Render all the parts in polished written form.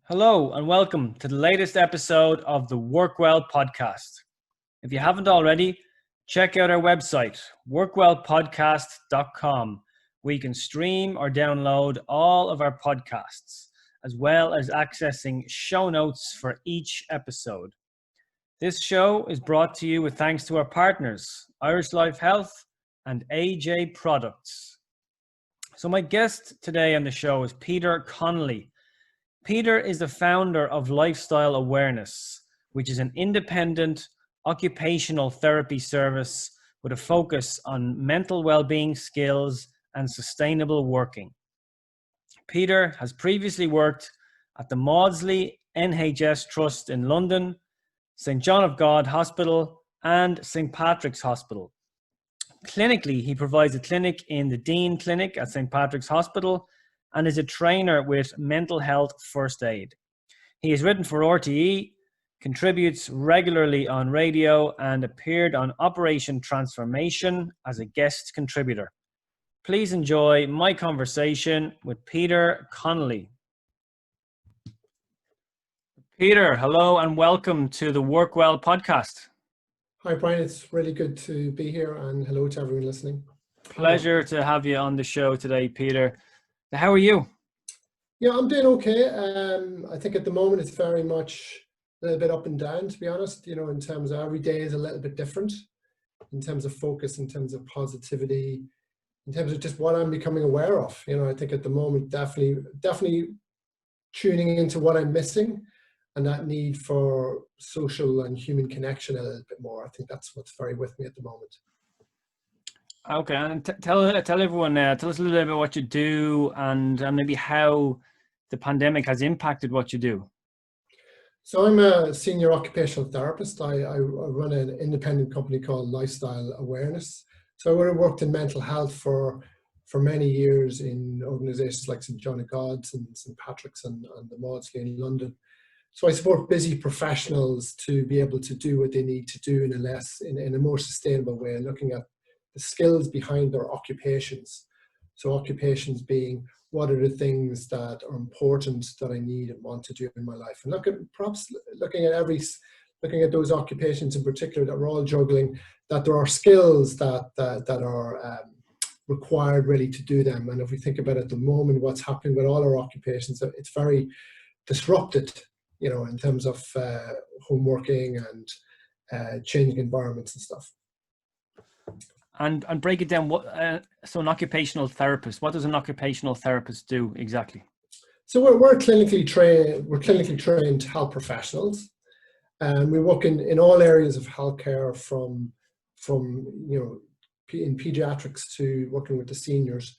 Hello and welcome to the latest episode of the Work Well podcast. If you haven't already, check out our website, workwellpodcast.com, where you can stream or download all of our podcasts, as well as accessing show notes for each episode. This show is brought to you with thanks to our partners, Irish Life Health and AJ Products. So my guest today on the show is Peter Connolly. Peter is the founder of Lifestyle Awareness, which is an independent occupational therapy service with a focus on mental well-being skills and sustainable working. Peter has previously worked at the Maudsley NHS Trust in London, St. John of God Hospital, and St. Patrick's Hospital. Clinically, he provides a clinic in the Dean Clinic at St. Patrick's Hospital and is a trainer with mental health first aid. He has written for RTE, contributes regularly on radio, and appeared on Operation Transformation as a guest contributor. Please enjoy my conversation with Peter Connolly. Peter, hello and welcome to the Work Well podcast. Hi, Brian. It's really good to be here, and hello to everyone listening. Pleasure to have you on the show today, Peter. How are you? Yeah, I'm doing okay. I think at the moment it's very much a little bit up and down, to be honest, in terms of every day is a little bit different, in terms of focus, in terms of positivity, in terms of just what I'm becoming aware of. I think at the moment, definitely tuning into what I'm missing and that need for social and human connection a little bit more. I think that's what's very with me at the moment. Okay, and tell everyone, tell us a little bit about what you do and maybe how the pandemic has impacted what you do. So I'm a senior occupational therapist. I run an independent company called Lifestyle Awareness. So I would have worked in mental health for many years in organizations like St. John of God and St. Patrick's and the Maudsley in London. So I support busy professionals to be able to do what they need to do in a more sustainable way, looking at the skills behind their occupations. So occupations being, what are the things that are important that I need and want to do in my life? And looking at those occupations in particular that we're all juggling, that there are skills that are required really to do them. And if we think about at the moment what's happening with all our occupations, it's very disrupted, in terms of home working and changing environments and stuff. And break it down. So an occupational therapist, what does an occupational therapist do exactly? So we're clinically trained health professionals, and we work in all areas of healthcare, from in pediatrics to working with the seniors.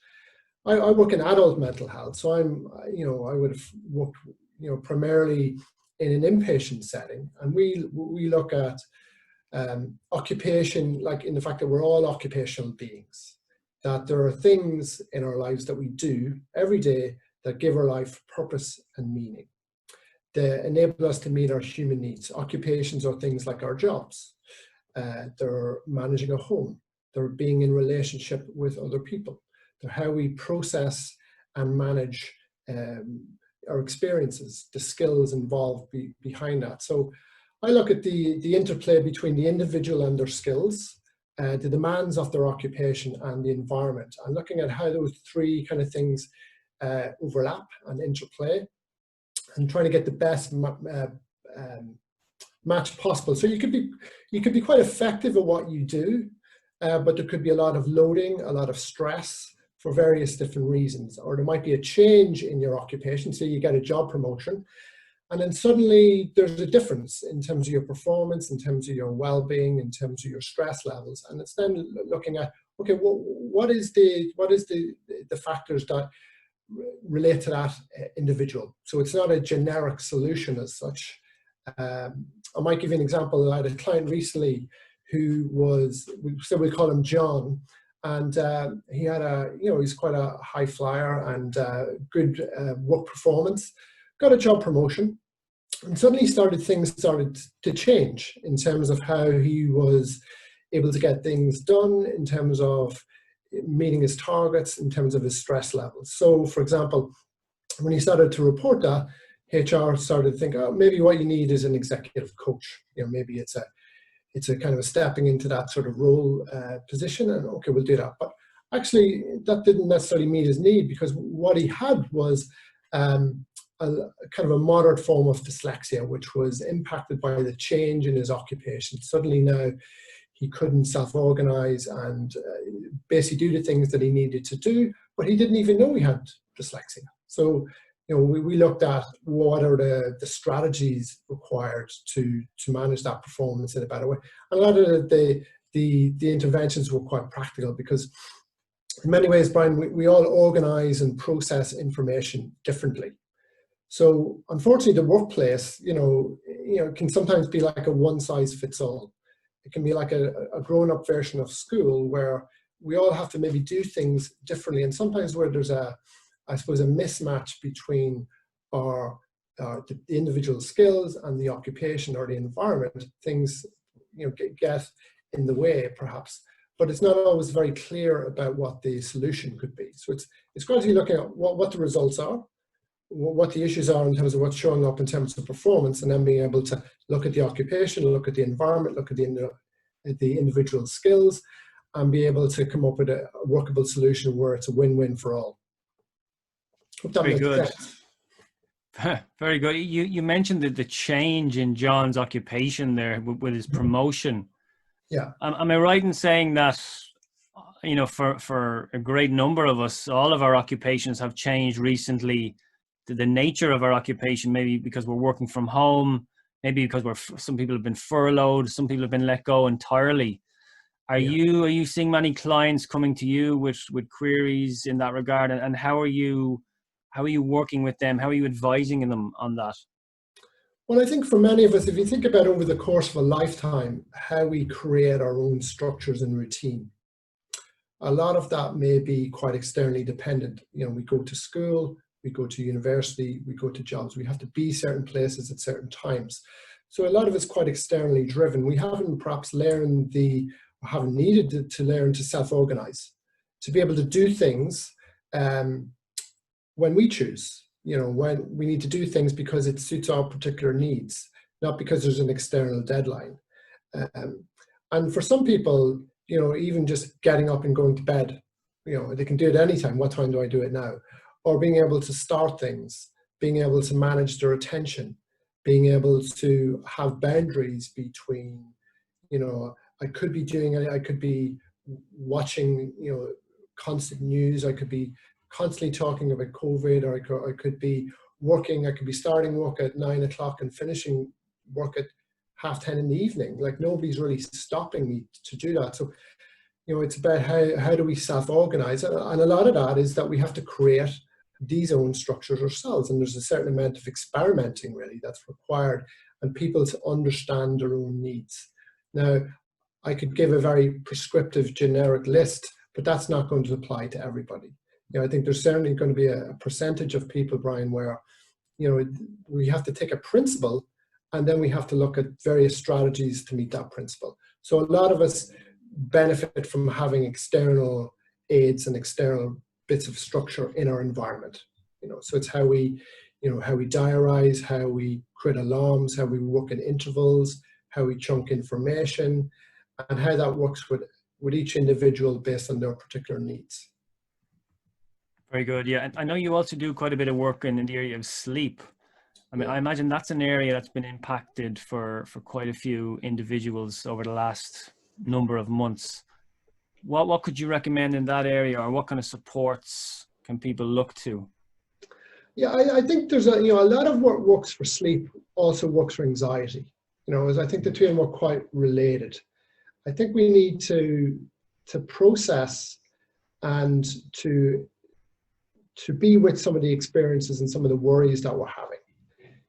I work in adult mental health, so I would have worked primarily in an inpatient setting, and we look at occupation, like in the fact that we're all occupational beings, that there are things in our lives that we do every day that give our life purpose and meaning. They enable us to meet our human needs. Occupations are things like our jobs. They're managing a home. They're being in relationship with other people. They're how we process and manage our experiences, the skills involved behind that. So I look at the interplay between the individual and their skills, the demands of their occupation and the environment, and looking at how those three kind of things overlap and interplay, and trying to get the best match possible. So you could be quite effective at what you do, but there could be a lot of loading, a lot of stress for various different reasons, or there might be a change in your occupation. So you get a job promotion, and then suddenly there's a difference in terms of your performance, in terms of your well-being, in terms of your stress levels. And it's then looking at, okay, what is the factors that relate to that individual? So it's not a generic solution as such. I might give you an example. I had a client recently who we call him John, and he had he's quite a high flyer and good work performance. Got a job promotion, and suddenly things started to change in terms of how he was able to get things done, in terms of meeting his targets, in terms of his stress levels. So, for example, when he started to report that, HR started to think, oh, maybe what you need is an executive coach. Maybe it's a kind of a stepping into that sort of role position, and okay, we'll do that. But actually, that didn't necessarily meet his need, because what he had was a kind of a moderate form of dyslexia, which was impacted by the change in his occupation. Suddenly now he couldn't self-organize and basically do the things that he needed to do, but he didn't even know he had dyslexia. So, we looked at what are the strategies required to manage that performance in a better way. And a lot of the interventions were quite practical, because in many ways, Brian, we all organize and process information differently. So unfortunately, the workplace, can sometimes be like a one-size-fits-all. It can be like a grown-up version of school, where we all have to maybe do things differently, and sometimes where there's a mismatch between the individual skills and the occupation or the environment. Things get in the way, perhaps, but it's not always very clear about what the solution could be. So it's gradually looking at what the results are, what the issues are in terms of what's showing up in terms of performance, and then being able to look at the occupation, look at the environment, look at the individual skills, and be able to come up with a workable solution where it's a win-win for all. Hope that Very makes good. sense. Very good. You mentioned the change in John's occupation there with his promotion. Yeah. Am I right in saying that, for a great number of us, all of our occupations have changed recently? The nature of our occupation, maybe because we're working from home, maybe because some people have been furloughed, some people have been let go entirely. Are you seeing many clients coming to you with queries in that regard, and how are you working with them? How are you advising them on that? Well, I think for many of us, if you think about over the course of a lifetime, how we create our own structures and routine, a lot of that may be quite externally dependent. We go to school, we go to university, we go to jobs. We have to be certain places at certain times. So a lot of it's quite externally driven. We haven't perhaps haven't needed to learn to self-organize, to be able to do things when we choose. When we need to do things because it suits our particular needs, not because there's an external deadline. And for some people, even just getting up and going to bed, they can do it anytime. What time do I do it now? Or being able to start things, being able to manage their attention, being able to have boundaries between, I could be watching, constant news. I could be constantly talking about COVID, or I could be working. I could be starting work at 9 o'clock and finishing work at 10:30 in the evening. Like, nobody's really stopping me to do that. So, it's about how do we self-organize, and a lot of that is that we have to create these own structures ourselves, and there's a certain amount of experimenting really that's required, and people to understand their own needs. Now, I could give a very prescriptive generic list, but that's not going to apply to everybody. I think there's certainly going to be a percentage of people, Brian, where we have to take a principle, and then we have to look at various strategies to meet that principle. So a lot of us benefit from having external aids and external bits of structure in our environment. So it's how we diarize, how we create alarms, how we work in intervals, how we chunk information, and how that works with each individual based on their particular needs. Very good. Yeah, I know you also do quite a bit of work in the area of sleep. I imagine that's an area that's been impacted for quite a few individuals over the last number of months. What could you recommend in that area, or what kind of supports can people look to? Yeah, I think there's a lot of what works for sleep also works for anxiety. As I think the two of them are quite related. I think we need to process and to be with some of the experiences and some of the worries that we're having.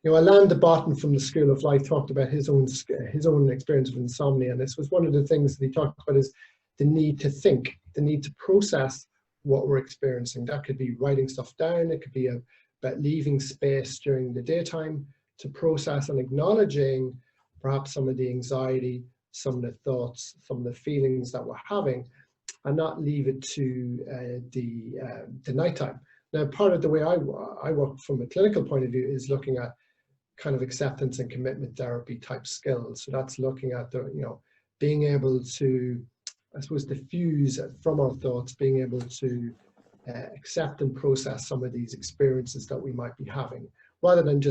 Alain de Botton from the School of Life talked about his own experience of insomnia, and this was one of the things that he talked about, is the need to think, the need to process what we're experiencing. That could be writing stuff down. It could be about leaving space during the daytime to process and acknowledging perhaps some of the anxiety, some of the thoughts, some of the feelings that we're having, and not leave it to the nighttime. Now, part of the way I work from a clinical point of view is looking at kind of acceptance and commitment therapy type skills. So that's looking at the, being able to, I suppose, diffuse from our thoughts, being able to accept and process some of these experiences that we might be having, rather than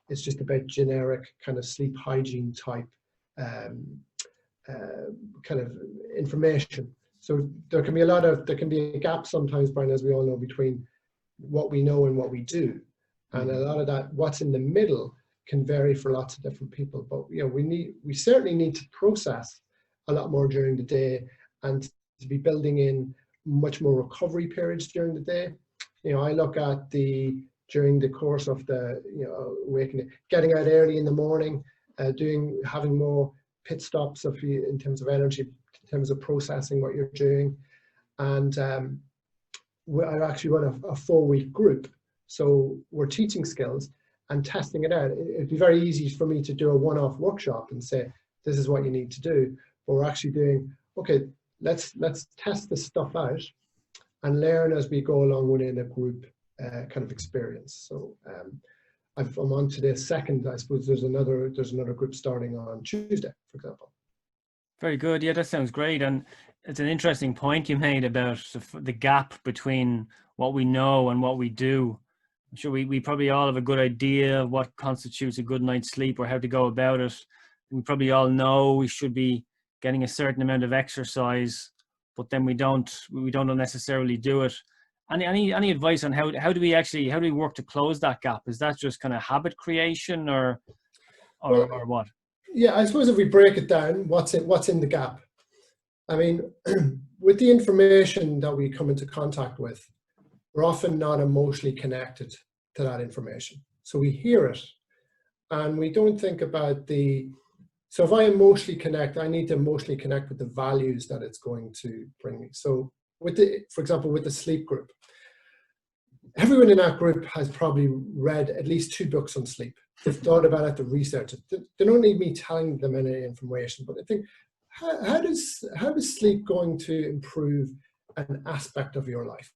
it's just about generic kind of sleep hygiene type kind of information. So there can be a gap sometimes, Brian, as we all know, between what we know and what we do. And a lot of that, what's in the middle, can vary for lots of different people. But we certainly need to process a lot more during the day, and to be building in much more recovery periods during the day. I look at during the course of the awakening, getting out early in the morning, having more pit stops in terms of energy, in terms of processing what you're doing. And I actually run a 4-week group. So we're teaching skills and testing it out. It'd be very easy for me to do a one-off workshop and say, this is what you need to do. But we're actually doing, okay, let's test this stuff out and learn as we go along within a group kind of experience. So I'm on to the second. I suppose there's another group starting on Tuesday, for example. Very good. Yeah, that sounds great. And it's an interesting point you made about the gap between what we know and what we do. I'm sure we probably all have a good idea of what constitutes a good night's sleep or how to go about it. We probably all know we should be getting a certain amount of exercise, but then we don't necessarily do it. Any advice on how do we work to close that gap? Is that just kind of habit creation or what? Yeah, I suppose if we break it down, what's in the gap? I mean, with the information that we come into contact with, we're often not emotionally connected to that information. So we hear it and we don't think about so if I emotionally connect, I need to emotionally connect with the values that it's going to bring me. So for example, with the sleep group, everyone in that group has probably read at least 2 books on sleep. They've thought about it, they've researched it. They don't need me telling them any information, but I think, how does sleep going to improve an aspect of your life?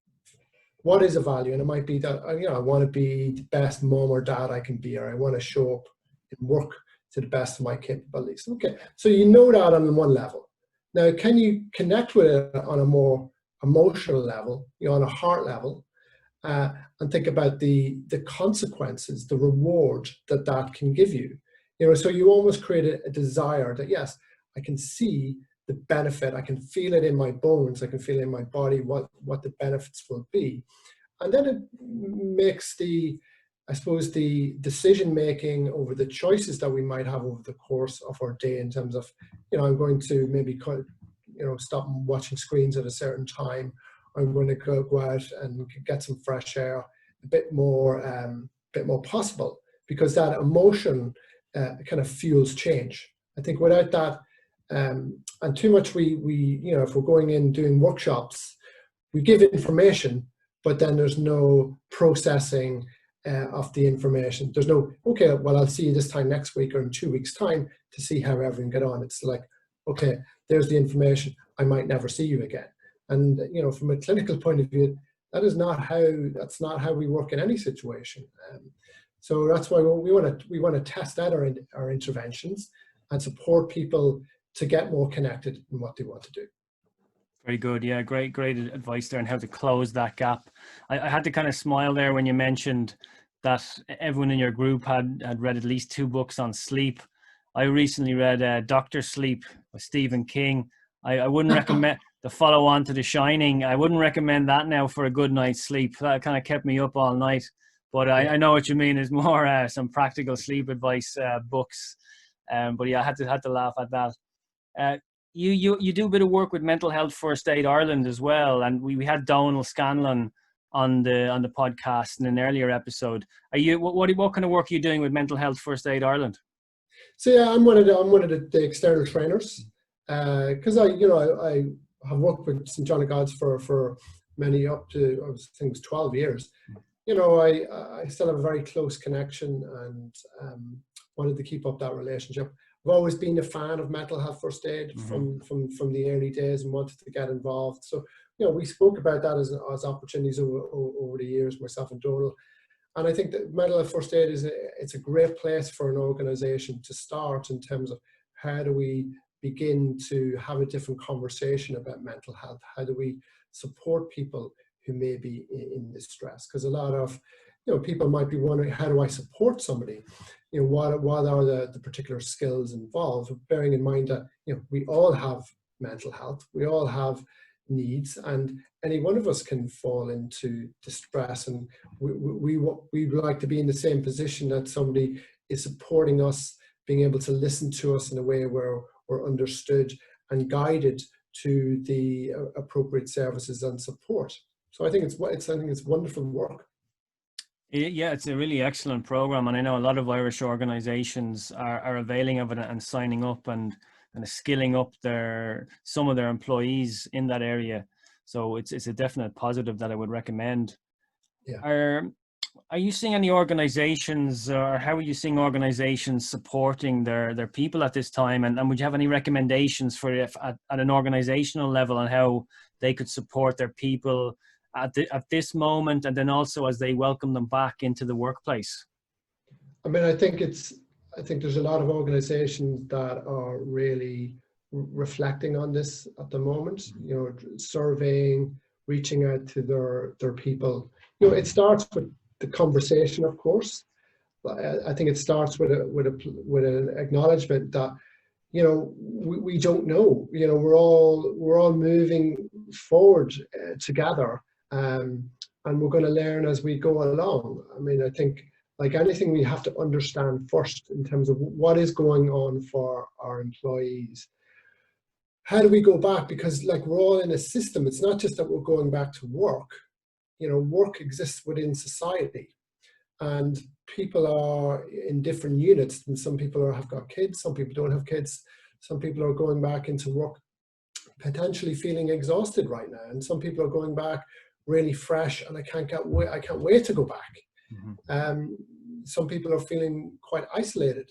What is a value? And it might be that, I want to be the best mom or dad I can be, or I want to show up and work to the best of my capabilities. Okay, so you know that on one level. Now, can you connect with it on a more emotional level, on a heart level, and think about the consequences, the reward that can give you? So you almost create a desire that, yes, I can see the benefit, I can feel it in my bones, I can feel it in my body, what the benefits will be. And then it makes the decision making over the choices that we might have over the course of our day, in terms of, I'm going to maybe stop watching screens at a certain time. I'm going to go out and get some fresh air, a bit more possible, because that emotion kind of fuels change. I think without that, and too much, we if we're going in doing workshops, we give information, but then there's no processing of the information. There's no, okay, well, I'll see you this time next week or in 2 weeks' time to see how everyone get on. It's like, okay, there's the information. I might never see you again. And from a clinical point of view, that's not how we work in any situation. So that's why we want to test out our interventions and support people to get more connected in what they want to do. Very good. Yeah, great advice there on how to close that gap. I had to kind of smile there when you mentioned that everyone in your group had read at least 2 books on sleep. I recently read Dr. Sleep by Stephen King. I wouldn't recommend the follow-on to The Shining. I wouldn't recommend that now for a good night's sleep. That kind of kept me up all night. But I know what you mean. Is more some practical sleep advice books. But yeah, I had to laugh at that. You do a bit of work with Mental Health First Aid Ireland as well, and we had Donal Scanlon on the podcast in an earlier episode. What kind of work are you doing with Mental Health First Aid Ireland? So yeah, I'm one of the external trainers, because I have worked with St John of God's for many, up to, I think it was 12 years. I still have a very close connection, and wanted to keep up that relationship. I've always been a fan of Mental Health First Aid from the early days, and wanted to get involved. So we spoke about that as opportunities over the years, myself and Donal. And I think that mental health first aid it's a great place for an organization to start in terms of how do we begin to have a different conversation about mental health? How do we support people who may be in distress? Because a lot of people might be wondering, how do I support somebody? What are the particular skills involved? Bearing in mind that we all have mental health, we all have needs, and any one of us can fall into distress, and we would like to be in the same position that somebody is supporting us, being able to listen to us in a way where we're understood and guided to the appropriate services and support. So I think it's wonderful work. Yeah, it's a really excellent program, and I know a lot of Irish organisations are availing of it and signing up and skilling up some of their employees in that area. So it's a definite positive that I would recommend. Yeah. Are you seeing any organisations, or how are you seeing organisations supporting their people at this time? And would you have any recommendations for at an organisational level on how they could support their people at this moment, and then also as they welcome them back into the workplace? I mean, I think there's a lot of organizations that are really reflecting on this at the moment, surveying, reaching out to their people. It starts with the conversation, of course. I think it starts with an acknowledgement that we don't know. We're all moving forward together, and we're going to learn as we go along. I mean, I think, like anything, we have to understand first in terms of what is going on for our employees. How do we go back? Because we're all in a system. It's not just that we're going back to work. Work exists within society, and people are in different units. And some people have got kids, some people don't have kids. Some people are going back into work potentially feeling exhausted right now, and some people are going back really fresh, and I can't wait to go back. Mm-hmm. Some people are feeling quite isolated.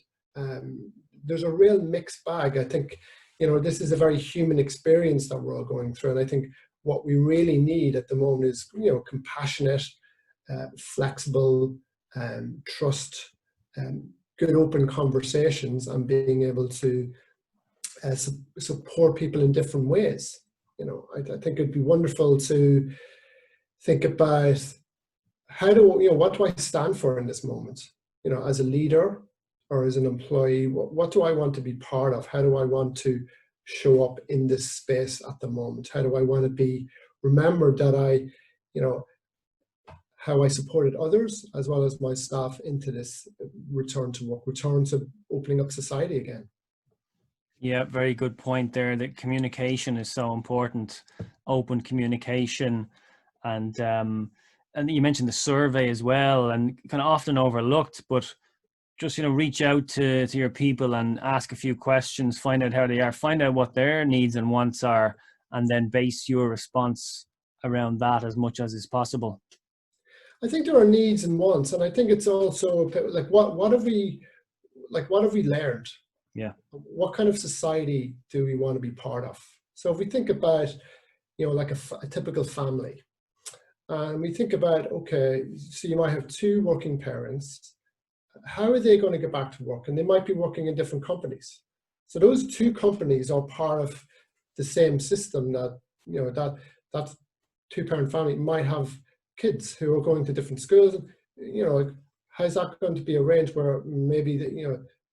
There's a real mixed bag. I think, this is a very human experience that we're all going through. And I think what we really need at the moment is, compassionate, flexible, trust, good open conversations, and being able to support people in different ways. I think it'd be wonderful to think about what do I stand for in this moment? As a leader or as an employee, what do I want to be part of? How do I want to show up in this space at the moment? How do I want to be remembered that how I supported others as well as my staff into this return to work, return to opening up society again? Yeah, very good point there. That communication is so important, open communication, and you mentioned the survey as well, and kind of often overlooked, but just reach out to your people and ask a few questions, find out how they are, find out what their needs and wants are, and then base your response around that as much as is possible. I think there are needs and wants, and I think it's also what have we learned? Yeah. What kind of society do we want to be part of? So if we think about, a typical family, and we think about, okay, so you might have two working parents. How are they going to get back to work? And they might be working in different companies. So those two companies are part of the same system that, that two-parent family might have kids who are going to different schools. How's that going to be arranged where maybe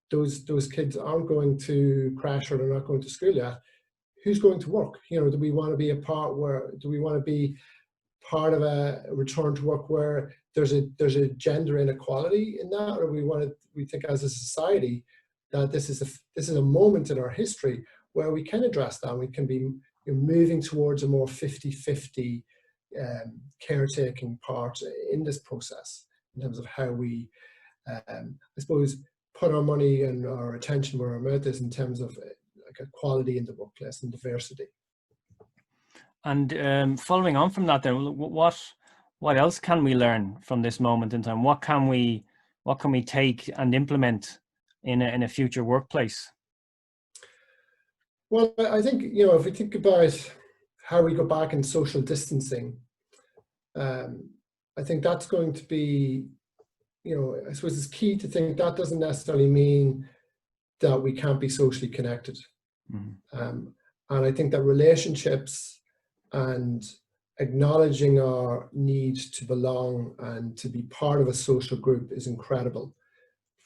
those kids aren't going to crash, or they're not going to school yet? Who's going to work? Do we want to be part of a return to work where there's a gender inequality in that, or we think as a society that this is a moment in our history where we can address that. We can be moving towards a more 50-50 caretaking part in this process in terms of how we, I suppose, put our money and our attention where our mouth is in terms of equality in the workplace and diversity. And following on from that, then, what else can we learn from this moment in time? What can we take and implement in a future workplace? Well, I think if we think about how we go back in social distancing. I think that's going to be, I suppose it's key to think that doesn't necessarily mean that we can't be socially connected. And I think that relationships and acknowledging our need to belong and to be part of a social group is incredible.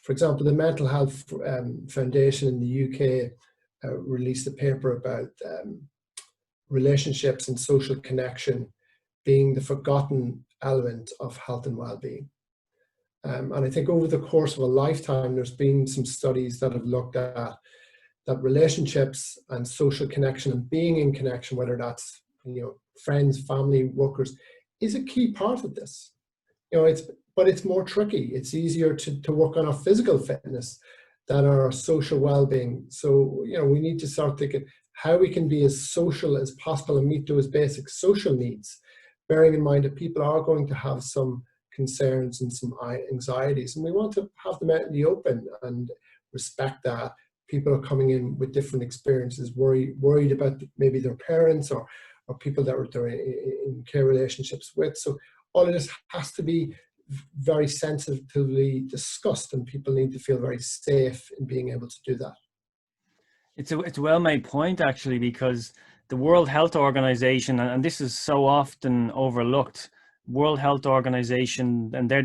For example, the Mental Health Foundation in the UK released a paper about relationships and social connection being the forgotten element of health and well-being. And I think over the course of a lifetime, there's been some studies that have looked at that relationships and social connection and being in connection, whether that's friends, family, workers, is a key part of this. But it's more tricky. It's easier to work on our physical fitness than our social well-being. So we need to start thinking how we can be as social as possible and meet those basic social needs, bearing in mind that people are going to have some concerns and some anxieties, and we want to have them out in the open and respect that. People are coming in with different experiences, worried about maybe their parents or people that they're in care relationships with. So all of this has to be very sensitively discussed, and people need to feel very safe in being able to do that. It's a well-made point, actually, because the World Health Organization, and this is so often overlooked, World Health Organization and their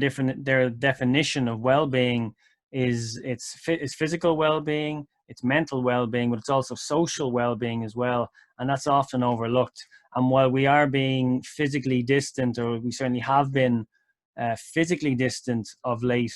definition of well-being is it's physical well-being, it's mental well-being, but it's also social well-being as well, and that's often overlooked. And while we are being physically distant, or we certainly have been physically distant of late,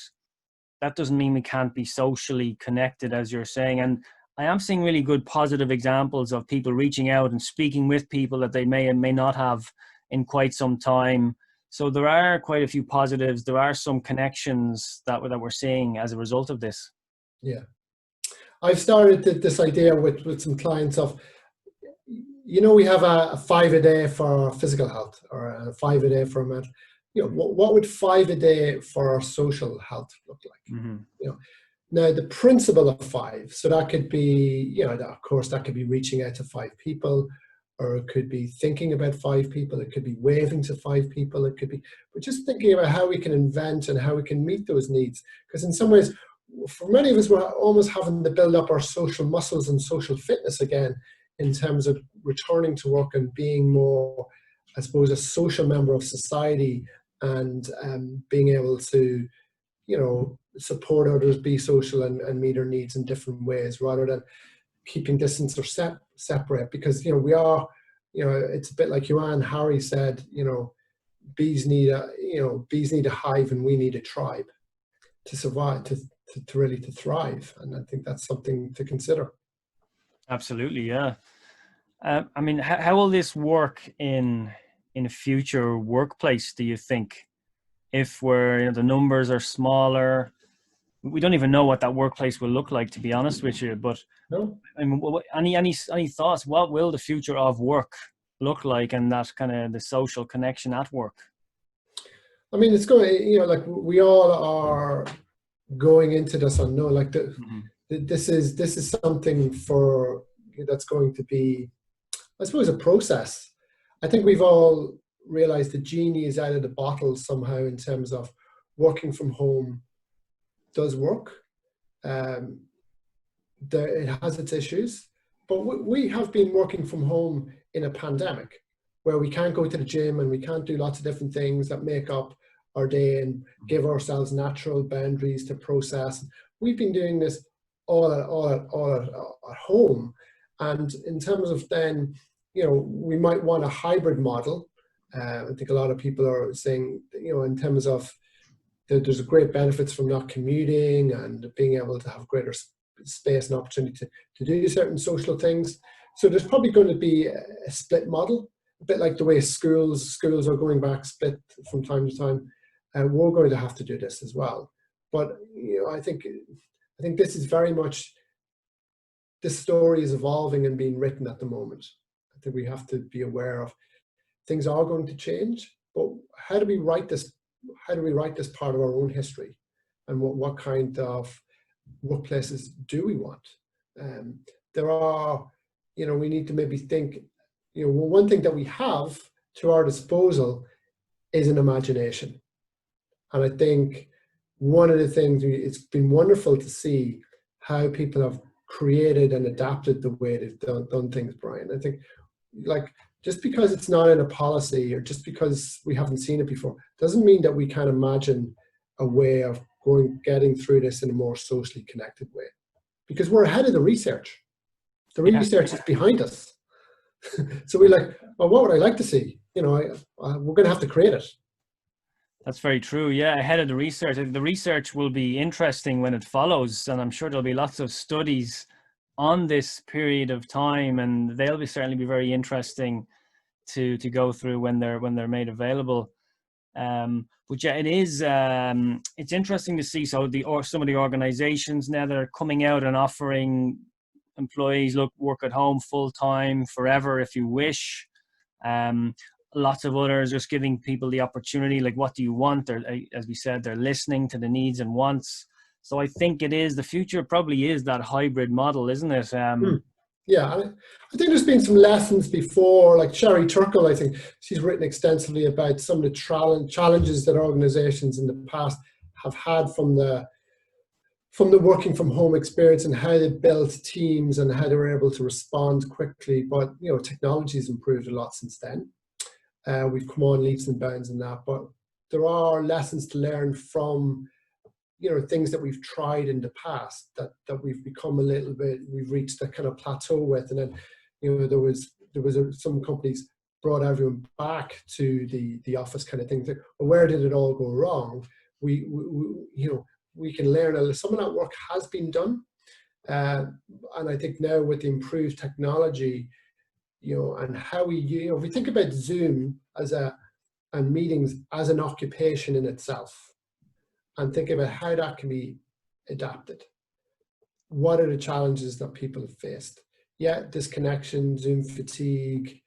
that doesn't mean we can't be socially connected, as you're saying. And I am seeing really good positive examples of people reaching out and speaking with people that they may and may not have in quite some time. So there are quite a few positives. There are some connections that we're seeing as a result of this. Yeah. I've started this idea with some clients of, we have a 5 a day for physical health, or a 5 a day for mental. What would 5 a day for our social health look like? Now, the principle of 5, so that could be, of course, that could be reaching out to 5 people, or it could be thinking about 5 people, it could be waving to 5 people, it could be, but just thinking about how we can invent and how we can meet those needs. Because in some ways, for many of us, we're almost having to build up our social muscles and social fitness again, in terms of returning to work and being more, I suppose, a social member of society, and being able to, support others, be social, and meet their needs in different ways, rather than keeping distance or separate. Because we are, it's a bit like Joanne Harry said, bees need a hive, and we need a tribe to survive, to really to thrive. And I think that's something to consider. Absolutely, yeah. I mean, how will this work in a future workplace, do you think? If the numbers are smaller, we don't even know what that workplace will look like, to be honest with you. But no, I mean, any thoughts? What will the future of work look like, and that kind of the social connection at work? I mean, it's going, like we all are going into this unknown. Like this is something that's going to be, I suppose, a process. I think we've all realized the genie is out of the bottle somehow, in terms of working from home does work. It has its issues, but we have been working from home in a pandemic, where we can't go to the gym and we can't do lots of different things that make up our day and give ourselves natural boundaries to process. We've been doing this all at home. And in terms of then, we might want a hybrid model. I think a lot of people are saying, in terms of there's great benefits from not commuting and being able to have greater space and opportunity to do certain social things. So there's probably going to be a split model, a bit like the way schools are going back split from time to time. And we're going to have to do this as well. But I think this is very much, this story is evolving and being written at the moment. I think we have to be aware of things are going to change, but how do we write this? How do we write this part of our own history, and what kind of workplaces do we want? There are, we need to maybe think, one thing that we have to our disposal is an imagination. And I think one of the things, it's been wonderful to see how people have created and adapted the way they've done things, Brian. I think, like, just because it's not in a policy or just because we haven't seen it before, doesn't mean that we can't imagine a way of getting through this in a more socially connected way. Because we're ahead of the research. The research is behind us. So we're like, well, what would I like to see? We're going to have to create it. That's very true. Yeah, ahead of the research. The research will be interesting when it follows, and I'm sure there'll be lots of studies on this period of time, and they'll certainly be very interesting to go through when they're made available. But yeah, it's interesting to see. So some of the organizations now that are coming out and offering employees, work at home full time forever if you wish. Lots of others just giving people the opportunity, like, what do you want? As we said, they're listening to the needs and wants. So I think the future probably is that hybrid model, isn't it? Yeah, I think there's been some lessons before, like Sherry Turkle, I think she's written extensively about some of the challenges that organizations in the past have had from the working from home experience and how they built teams and how they were able to respond quickly. But, technology's improved a lot since then. We've come on leaps and bounds in that, but there are lessons to learn from things that we've tried in the past that we've become we've reached a kind of plateau with. And then, there was some companies brought everyone back to the office kind of thing. Well, where did it all go wrong? We can learn some of that work has been done. And I think now with the improved technology, and how we think about Zoom and meetings as an occupation in itself, and think about how that can be adapted. What are the challenges that people have faced? Yeah, disconnection, Zoom fatigue,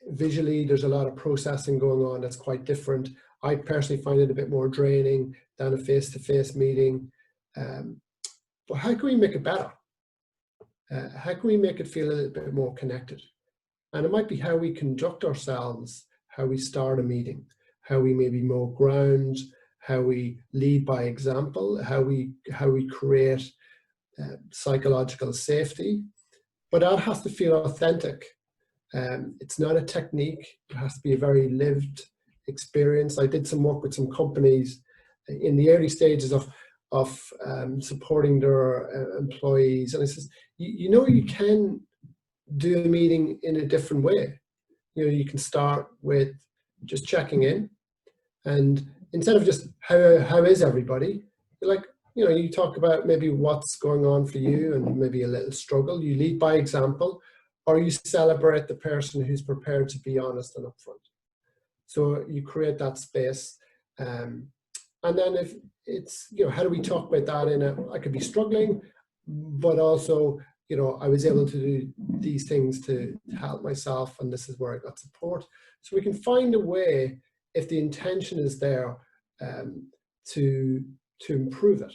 visually there's a lot of processing going on that's quite different. I personally find it a bit more draining than a face-to-face meeting. But how can we make it better? How can we make it feel a little bit more connected? And it might be how we conduct ourselves, how we start a meeting, how we maybe mow ground, how we lead by example, how we create psychological safety. But that has to feel authentic. It's not a technique. It has to be a very lived experience. I did some work with some companies in the early stages of supporting their employees, and I says, you can do a meeting in a different way. You can start with just checking in, and instead of just how is everybody, you're like, you talk about maybe what's going on for you and maybe a little struggle. You lead by example, or you celebrate the person who's prepared to be honest and upfront. So you create that space. And then if it's, how do we talk about that I could be struggling, but also, I was able to do these things to help myself, and this is where I got support. So we can find a way, if the intention is there, to improve it.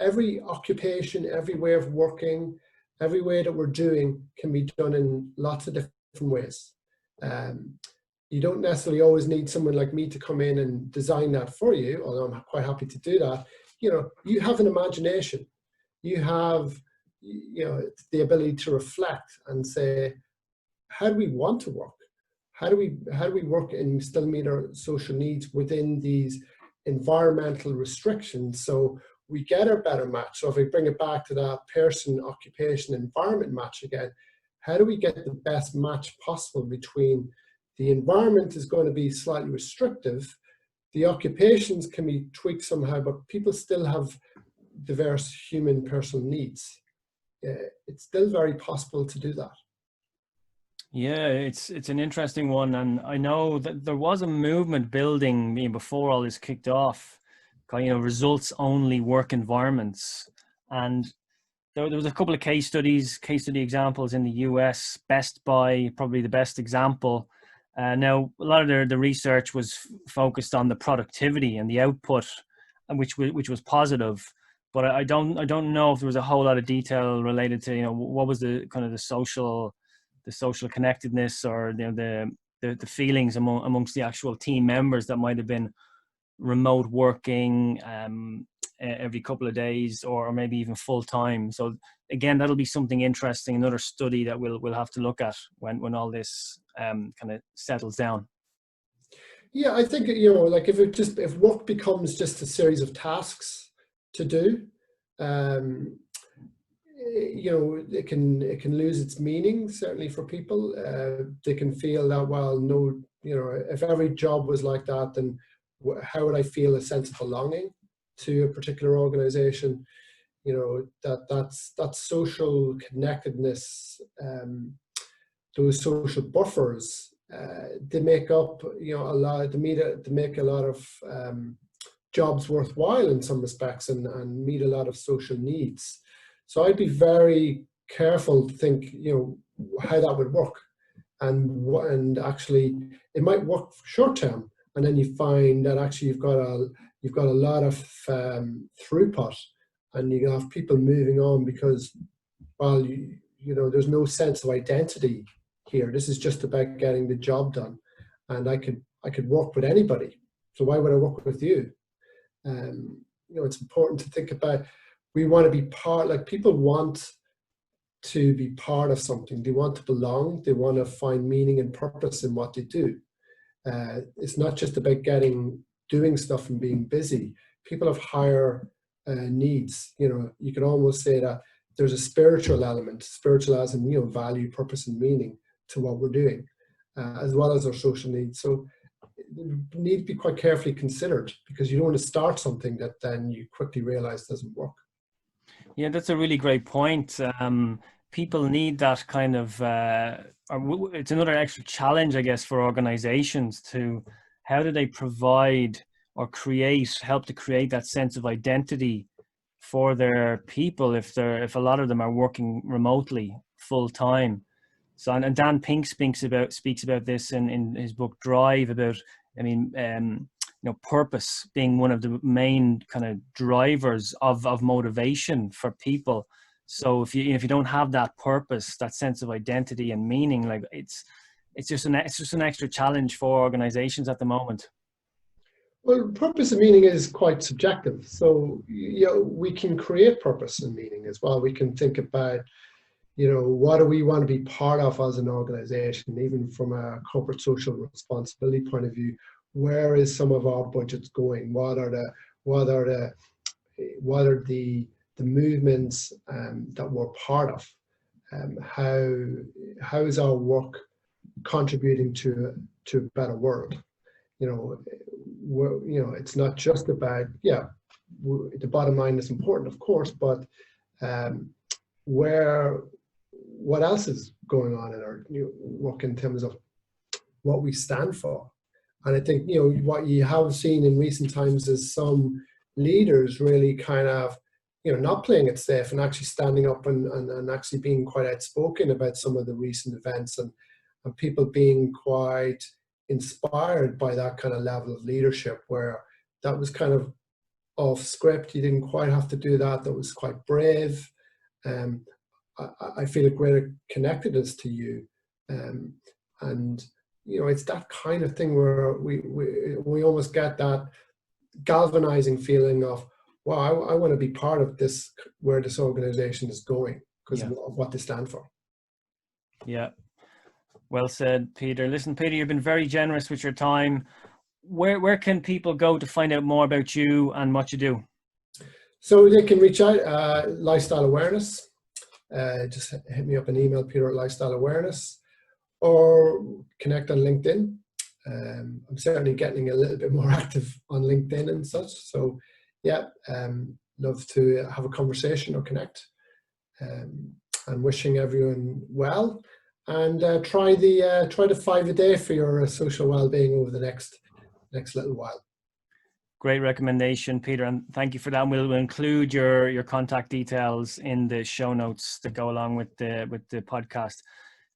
Every occupation, every way of working, every way that we're doing can be done in lots of different ways. You don't necessarily always need someone like me to come in and design that for you, although I'm quite happy to do that. You have an imagination. You have, the ability to reflect and say, how do we want to work? How do we work and still meet our social needs within these environmental restrictions, so we get a better match? So if we bring it back to that person, occupation, environment match again, how do we get the best match possible between the environment is going to be slightly restrictive, the occupations can be tweaked somehow, but people still have diverse human personal needs. It's still very possible to do that. Yeah, it's an interesting one, and I know that there was a movement building before all this kicked off, results only work environments, and there was a couple of case study examples in the US. Best Buy, probably the best example. Now, a lot of the research was focused on the productivity and the output, and which was positive. but I don't know if there was a whole lot of detail related to, what was the kind of the social connectedness, or the feelings amongst the actual team members that might have been remote working every couple of days, or maybe even full time. So again, that'll be something interesting, another study that we'll have to look at when all this kind of settles down. Yeah, I think, like if work becomes just a series of tasks to do, it can lose its meaning, certainly for people. They can feel that, well, no, if every job was like that, then how would I feel a sense of belonging to a particular organization? That social connectedness, those social buffers, they make up, a lot. They make a lot of jobs worthwhile in some respects, and meet a lot of social needs. So I'd be very careful to think, how that would work, and actually it might work short term, and then you find that actually you've got a lot of throughput, and you have people moving on because, well, there's no sense of identity here. This is just about getting the job done, and I could work with anybody. So why would I work with you? It's important to think about. We want to be part. Like, people want to be part of something. They want to belong. They want to find meaning and purpose in what they do. It's not just about doing stuff and being busy. People have higher needs. You could almost say that there's a spiritual element, spiritual as in, value, purpose, and meaning to what we're doing, as well as our social needs. So they need to be quite carefully considered, because you don't want to start something that then you quickly realize doesn't work. Yeah, that's a really great point. People need that kind of, it's another extra challenge, I guess, for organizations to, how do they provide or help to create that sense of identity for their people if a lot of them are working remotely full time. So, and Dan Pink speaks about this in his book Drive, about, purpose being one of the main kind of drivers of motivation for people. So if you don't have that purpose, that sense of identity and meaning, like it's just an extra challenge for organizations at the moment. Well, purpose and meaning is quite subjective. So we can create purpose and meaning as well. We can think about, what do we want to be part of as an organization, even from a corporate social responsibility point of view. Where is some of our budgets going? What are the movements that we're part of? How is our work contributing to a better world? It's not just about, the bottom line is important, of course, but what else is going on in our work in terms of what we stand for? And I think, what you have seen in recent times is some leaders really kind of, not playing it safe, and actually standing up and actually being quite outspoken about some of the recent events, and people being quite inspired by that kind of level of leadership, where that was kind of off script. You didn't quite have to do that. That was quite brave. I feel a greater connectedness to you. And it's that kind of thing where we almost get that galvanizing feeling of, wow, I want to be part of this, where this organization is going, because of what they stand for. Yeah. Well said, Peter. Listen, Peter, you've been very generous with your time. Where can people go to find out more about you and what you do? So they can reach out, Lifestyle Awareness. Just hit me up an email, Peter at Lifestyle Awareness, or connect on LinkedIn. I'm certainly getting a little bit more active on LinkedIn and such. So love to have a conversation or connect. And wishing everyone well. And try the 5 a day for your social well-being over the next little while. Great recommendation, Peter, and thank you for that. We'll include your contact details in the show notes that go along with the podcast.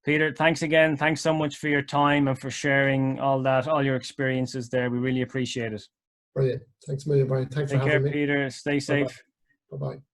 Peter, thanks again. Thanks so much for your time and for sharing all your experiences there. We really appreciate it. Brilliant. Thanks a million, Brian. Thanks for having me. Take care, Peter. Stay safe. Bye-bye. Bye-bye.